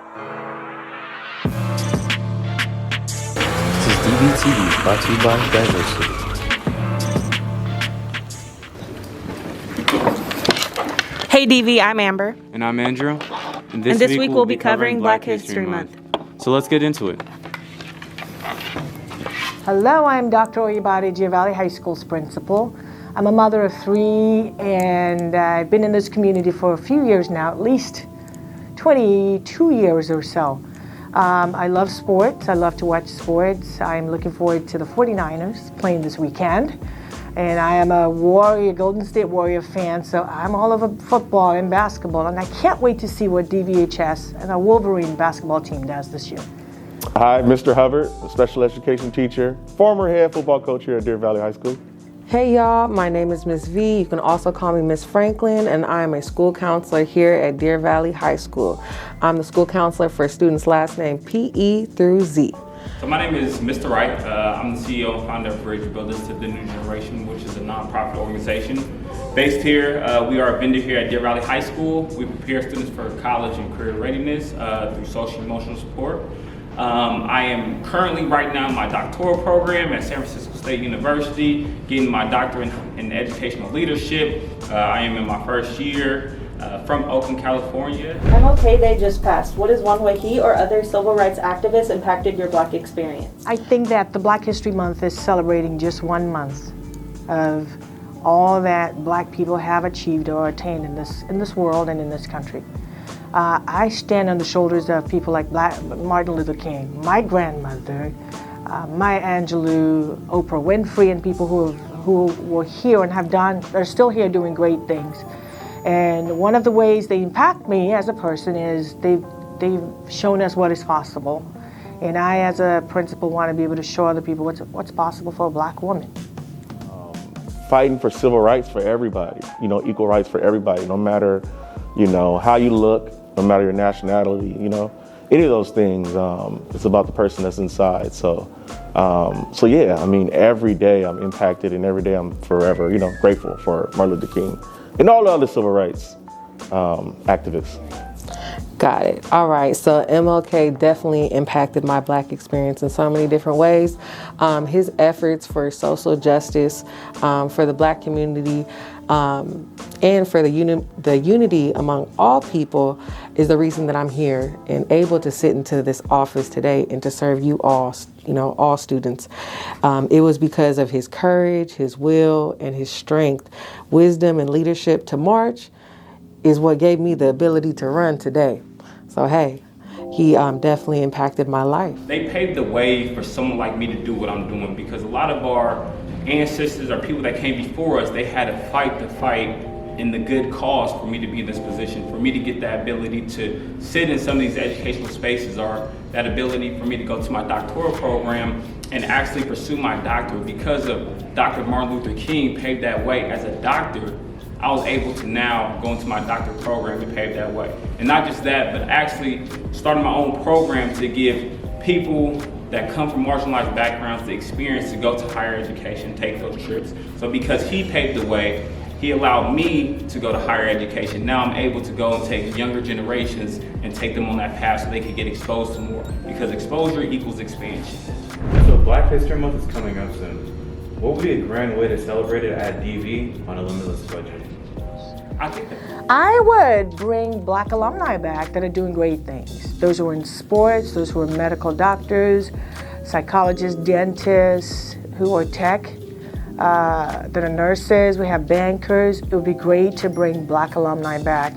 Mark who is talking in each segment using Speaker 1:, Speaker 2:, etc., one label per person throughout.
Speaker 1: This is DVTV, brought to you by Diversity.
Speaker 2: Hey DV, I'm Amber.
Speaker 3: And I'm Andrew.
Speaker 2: And this week we'll be covering Black History Month.
Speaker 3: So let's get into it.
Speaker 4: Hello, I'm Dr. Oyebade, Deer Valley High School's principal. I'm a mother of 3, and I've been in this community for a few years now, at least 22 years or so. I love sports. I love to watch sports. I'm looking forward to the 49ers playing this weekend. And I am a Golden State Warrior fan, so I'm all over football and basketball. And I can't wait to see what DVHS and our Wolverine basketball team does this year.
Speaker 5: Hi, Mr. Hubbard, a special education teacher, former head football coach here at Deer Valley High School.
Speaker 6: Hey y'all, my name is Miss V. You can also call me Miss Franklin, and I'm a school counselor here at Deer Valley High School. I'm the school counselor for students' last name PE through Z.
Speaker 7: So my name is Mr. Wright. I'm the CEO and founder of Bridge Builders to the New Generation, which is a nonprofit organization. Based here, we are a vendor here at Deer Valley High School. We prepare students for college and career readiness through social and emotional support. I am currently right now in my doctoral program at San Francisco State University, getting my doctorate in educational leadership. I am in my first year from Oakland, California.
Speaker 8: MLK Day just passed. What is one way he or other civil rights activists impacted your Black experience?
Speaker 4: I think that the Black History Month is celebrating just 1 month of all that Black people have achieved or attained in this world and in this country. I stand on the shoulders of people like Martin Luther King, my grandmother, Maya Angelou, Oprah Winfrey, and people who were here and are still here doing great things. And one of the ways they impact me as a person is they've shown us what is possible. And I, as a principal, want to be able to show other people what's possible for a Black woman.
Speaker 5: Fighting for civil rights for everybody, equal rights for everybody, no matter, how you look, no matter your nationality, any of those things. It's about the person that's inside. So yeah, every day I'm impacted, and every day I'm forever, grateful for Martin Luther King and all the other civil rights activists.
Speaker 6: Got it. All right. So MLK definitely impacted my Black experience in so many different ways. His efforts for social justice, for the Black community, and for the unity among all people is the reason that I'm here and able to sit into this office today and to serve you all, all students. It was because of his courage, his will, and his strength, wisdom, and leadership to march is what gave me the ability to run today. So hey, he definitely impacted my life.
Speaker 7: They paved the way for someone like me to do what I'm doing, because a lot of our ancestors or people that came before us, they had to fight the fight in the good cause for me to be in this position, for me to get that ability to sit in some of these educational spaces, or that ability for me to go to my doctoral program and actually pursue my doctorate. Because of Dr. Martin Luther King paved that way as a doctor, I was able to now go into my doctorate program and pave that way. And not just that, but actually starting my own program to give people that come from marginalized backgrounds the experience to go to higher education, take those trips. So because he paved the way, he allowed me to go to higher education. Now I'm able to go and take younger generations and take them on that path so they can get exposed to more, because exposure equals expansion.
Speaker 9: So Black History Month is coming up soon. What would be a grand way to celebrate it at DV on a limitless budget?
Speaker 4: I would bring Black alumni back that are doing great things. Those who are in sports, those who are medical doctors, psychologists, dentists, who are tech, that are nurses. We have bankers. It would be great to bring Black alumni back,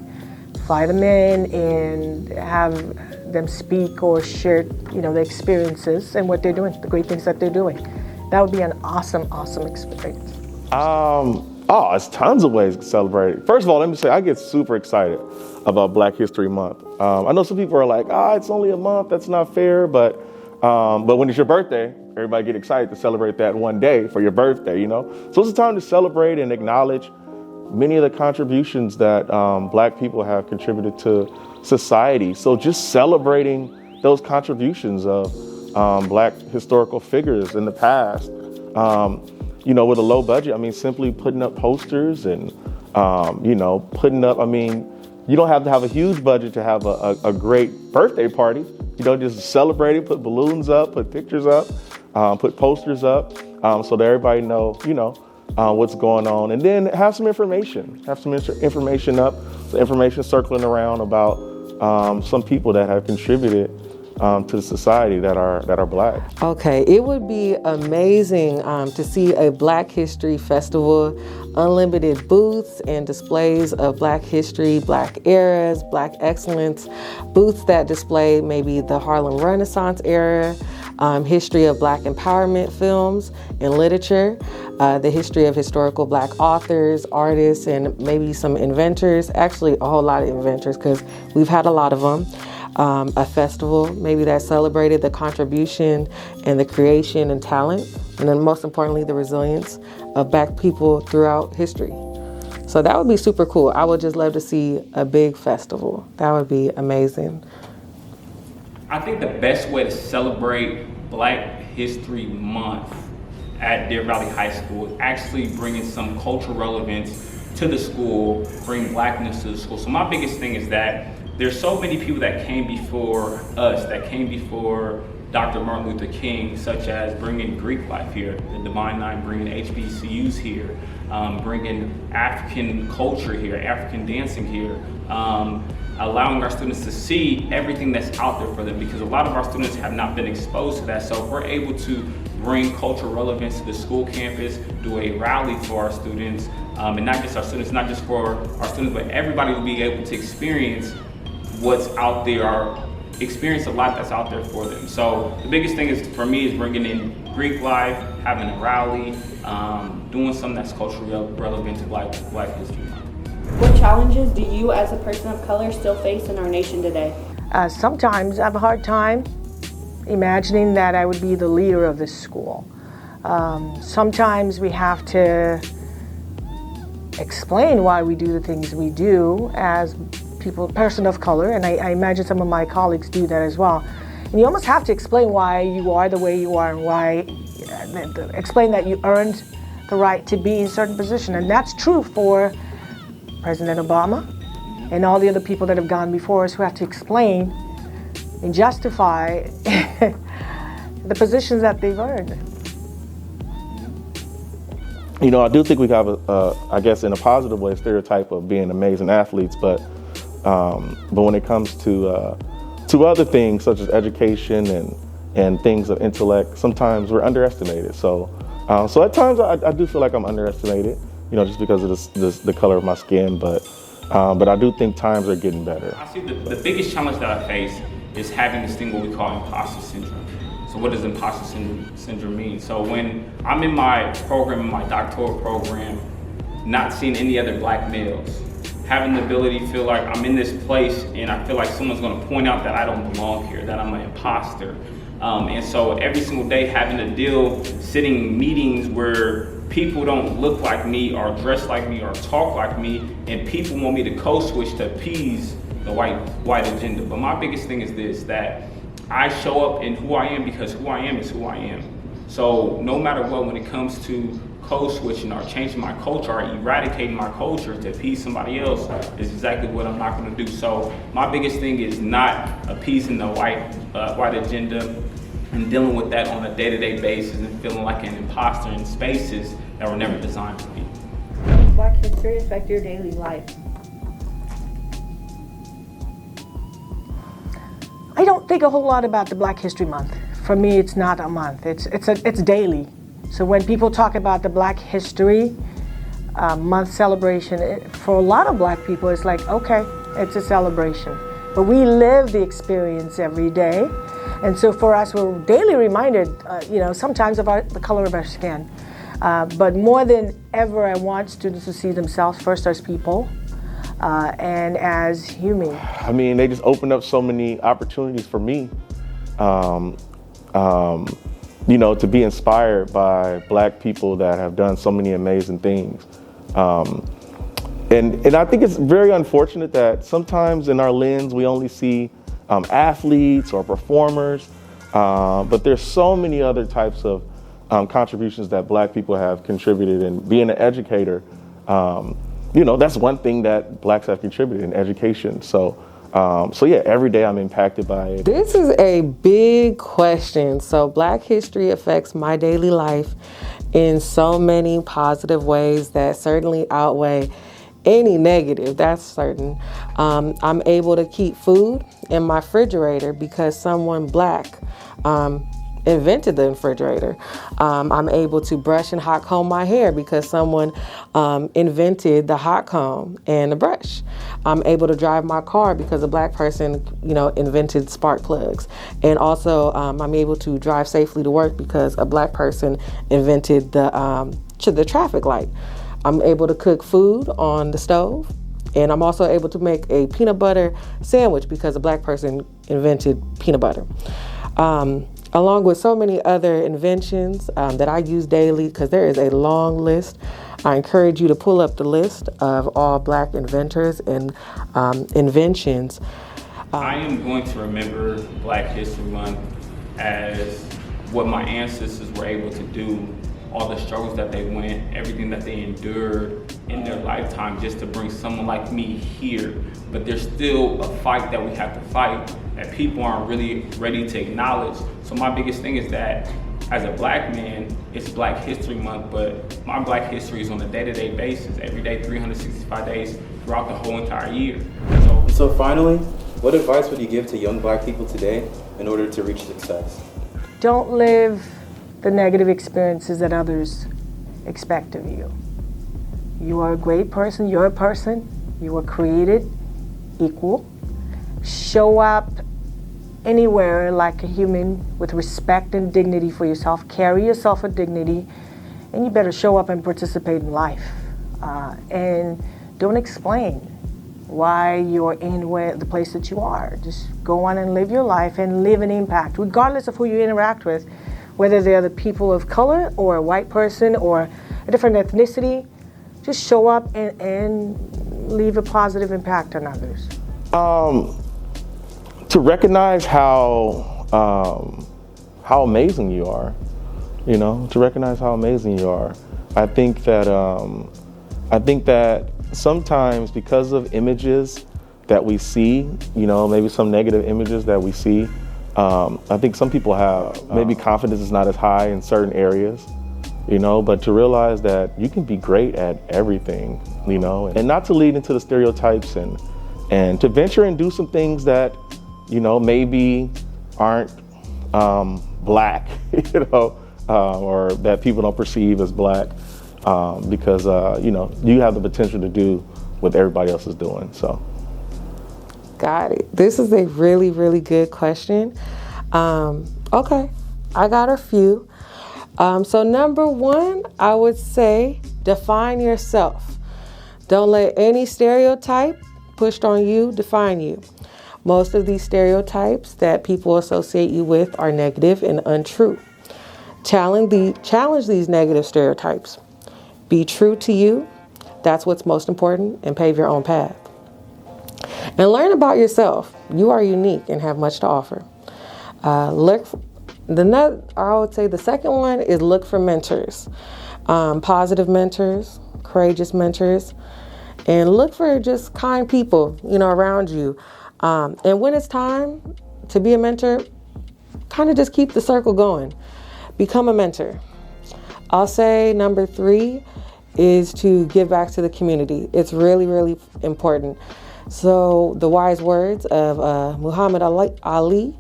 Speaker 4: fly them in, and have them speak or share, their experiences and what they're doing, the great things that they're doing. That would be an awesome, awesome experience.
Speaker 5: There's tons of ways to celebrate it. First of all, let me say, I get super excited about Black History Month. I know some people are like, it's only a month, that's not fair, but when it's your birthday, everybody get excited to celebrate that one day for your birthday, So it's a time to celebrate and acknowledge many of the contributions that Black people have contributed to society. So just celebrating those contributions of Black historical figures in the past. With a low budget, simply putting up posters and, putting up, You don't have to have a huge budget to have a great birthday party. Just celebrate it, put balloons up, put pictures up, put posters up, so that everybody know, what's going on. And then have some information. Have some information up, some information circling around about some people that have contributed to the society that are Black.
Speaker 6: Okay, it would be amazing to see a Black History Festival, unlimited booths and displays of Black history, Black eras, Black excellence, booths that display maybe the Harlem Renaissance era, history of Black empowerment films and literature, the history of historical Black authors, artists, and maybe some inventors, actually a whole lot of inventors because we've had a lot of them. A festival maybe that celebrated the contribution and the creation and talent, and then most importantly, the resilience of Black people throughout history. So that would be super cool. I would just love to see a big festival. That would be amazing.
Speaker 7: I think the best way to celebrate Black History Month at Deer Valley High School is actually bringing some cultural relevance to the school, bring Blackness to the school. So my biggest thing is that there's so many people that came before us, that came before Dr. Martin Luther King, such as bringing Greek life here, the Divine Nine, bringing HBCUs here, bringing African culture here, African dancing here, allowing our students to see everything that's out there for them, because a lot of our students have not been exposed to that. So if we're able to bring cultural relevance to the school campus, do a rally for our students, and not just our students, not just for our students, but everybody will be able to experience what's out there, or experience a lot that's out there for them. So the biggest thing is for me is bringing in Greek life, having a rally, doing something that's culturally relevant to Black History Month.
Speaker 8: What challenges do you as a person of color still face in our nation today?
Speaker 4: Sometimes I have a hard time imagining that I would be the leader of this school. Sometimes we have to explain why we do the things we do as person of color, and I imagine some of my colleagues do that as well. And you almost have to explain why you are the way you are, and why, explain that you earned the right to be in a certain position. And that's true for President Obama and all the other people that have gone before us who have to explain and justify the positions that they've earned.
Speaker 5: I do think we have I guess in a positive way, a stereotype of being amazing athletes, but when it comes to other things such as education and things of intellect, sometimes we're underestimated. So at times I do feel like I'm underestimated, just because of the color of my skin. But I do think times are getting better.
Speaker 7: I see the biggest challenge that I face is having this thing what we call imposter syndrome. So what does imposter syndrome mean? So when I'm in my program, in my doctoral program, not seeing any other Black males, having the ability to feel like I'm in this place and I feel like someone's gonna point out that I don't belong here, that I'm an imposter. And so every single day having to deal, sitting in meetings where people don't look like me or dress like me or talk like me, and people want me to code switch to appease the white agenda. But my biggest thing is this, that I show up in who I am because who I am is who I am. So no matter what, when it comes to code switching or changing my culture or eradicating my culture to appease somebody else is exactly what I'm not going to do. So my biggest thing is not appeasing the white agenda and dealing with that on a day-to-day basis and feeling like an imposter in spaces that were never designed for me.
Speaker 8: How does Black history affect your daily life?
Speaker 4: I don't think a whole lot about the Black History Month. For me, it's not a month. It's daily. So when people talk about the Black History Month celebration, for a lot of Black people, it's like, okay, it's a celebration. But we live the experience every day. And so for us, we're daily reminded, sometimes of the color of our skin. But more than ever, I want students to see themselves first as people and as human.
Speaker 5: I mean, they just opened up so many opportunities for me. To be inspired by Black people that have done so many amazing things. And I think it's very unfortunate that sometimes in our lens, we only see athletes or performers, but there's so many other types of contributions that Black people have contributed. And being an educator, that's one thing that blacks have contributed in education. So yeah, every day I'm impacted by it.
Speaker 6: This is a big question. So Black history affects my daily life in so many positive ways that certainly outweigh any negative, that's certain. I'm able to keep food in my refrigerator because someone Black invented the refrigerator. I'm able to brush and hot comb my hair because someone invented the hot comb and the brush. I'm able to drive my car because a Black person, invented spark plugs. And also, I'm able to drive safely to work because a Black person invented the traffic light. I'm able to cook food on the stove, and I'm also able to make a peanut butter sandwich because a Black person invented peanut butter. Along with so many other inventions that I use daily, because there is a long list. I encourage you to pull up the list of all Black inventors and inventions.
Speaker 7: I am going to remember Black History Month as what my ancestors were able to do, all the struggles that they went, everything that they endured in their lifetime just to bring someone like me here. But there's still a fight that we have to fight that people aren't really ready to acknowledge. So my biggest thing is that as a Black man, it's Black History Month, but my Black history is on a day-to-day basis, every day, 365 days throughout the whole entire year.
Speaker 9: So finally, what advice would you give to young Black people today in order to reach success?
Speaker 4: Don't live the negative experiences that others expect of you. You are a great person, you're a person, you were created equal. Show up anywhere like a human with respect and dignity for yourself. Carry yourself with dignity, and you better show up and participate in life. And don't explain why you're in the place that you are. Just go on and live your life and live an impact, regardless of who you interact with, whether they're the people of color or a white person or a different ethnicity. Just show up and leave a positive impact on others.
Speaker 5: To recognize how amazing you are, to recognize how amazing you are. I think that sometimes because of images that we see, maybe some negative images that we see, I think some people have maybe confidence is not as high in certain areas, but to realize that you can be great at everything, and not to lead into the stereotypes and to venture and do some things that, maybe aren't Black, or that people don't perceive as Black, because, you have the potential to do what everybody else is doing, so.
Speaker 6: Got it. This is a really, really good question. Okay, I got a few. So number one, I would say define yourself. Don't let any stereotype pushed on you define you. Most of these stereotypes that people associate you with are negative and untrue. Challenge these negative stereotypes. Be true to you. That's what's most important, and pave your own path. And learn about yourself. You are unique and have much to offer. I would say the second one is look for mentors. Positive mentors, courageous mentors, and look for just kind people, around you. And when it's time to be a mentor, kind of just keep the circle going. Become a mentor. I'll say number 3 is to give back to the community. It's really, really important. So the wise words of Muhammad Ali,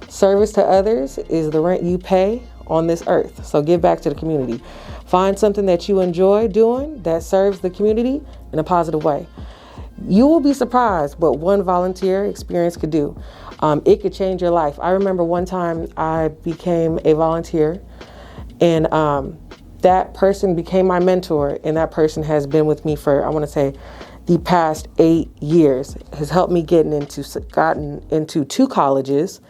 Speaker 6: service to others is the rent you pay on this earth. So give back to the community. Find something that you enjoy doing that serves the community in a positive way. You will be surprised what one volunteer experience could do. It could change your life. I remember one time I became a volunteer, and that person became my mentor, and that person has been with me for, I want to say, the past 8 years. Has helped me gotten into 2 colleges,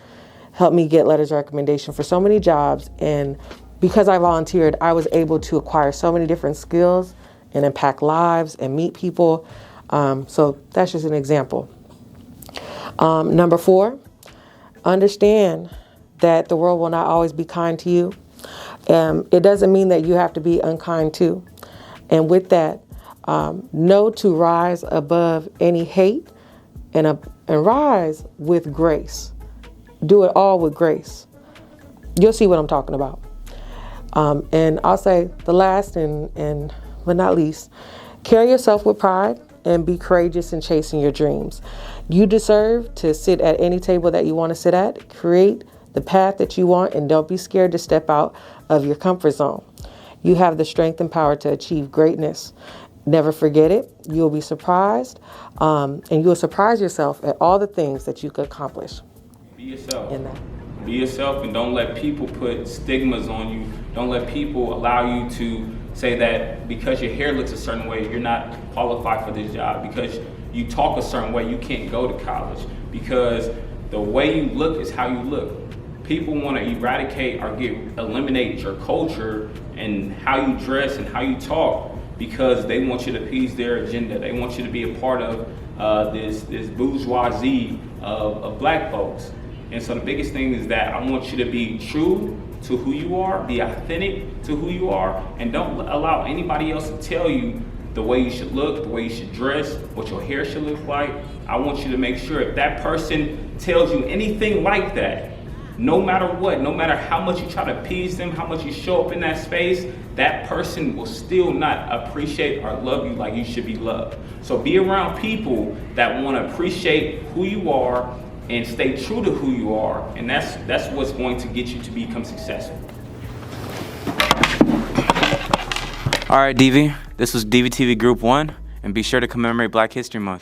Speaker 6: helped me get letters of recommendation for so many jobs, and because I volunteered, I was able to acquire so many different skills and impact lives and meet people. So that's just an example. Number 4, understand that the world will not always be kind to you. It doesn't mean that you have to be unkind too. And with that, Know to rise above any hate and rise with grace. Do it all with grace. You'll see what I'm talking about. And I'll say the last and but not least, carry yourself with pride and be courageous in chasing your dreams. You deserve to sit at any table that you want to sit at. Create the path that you want, and don't be scared to step out of your comfort zone. You have the strength and power to achieve greatness. Never forget it. You'll be surprised, and you'll surprise yourself at all the things that you could accomplish.
Speaker 7: Be yourself.
Speaker 6: In that.
Speaker 7: Be yourself, and don't let people put stigmas on you. Don't let people allow you to say that because your hair looks a certain way, you're not qualified for this job. Because you talk a certain way, you can't go to college. Because the way you look is how you look. People want to eradicate or eliminate your culture and how you dress and how you talk because they want you to appease their agenda. They want you to be a part of this bourgeoisie of black folks. And so the biggest thing is that I want you to be true to who you are, be authentic to who you are, and don't allow anybody else to tell you the way you should look, the way you should dress, what your hair should look like. I want you to make sure if that person tells you anything like that, no matter what, no matter how much you try to appease them, how much you show up in that space, that person will still not appreciate or love you like you should be loved. So be around people that want to appreciate who you are and stay true to who you are, and that's what's going to get you to become successful.
Speaker 3: All right, DV, this was DVTV Group 1, and be sure to commemorate Black History Month.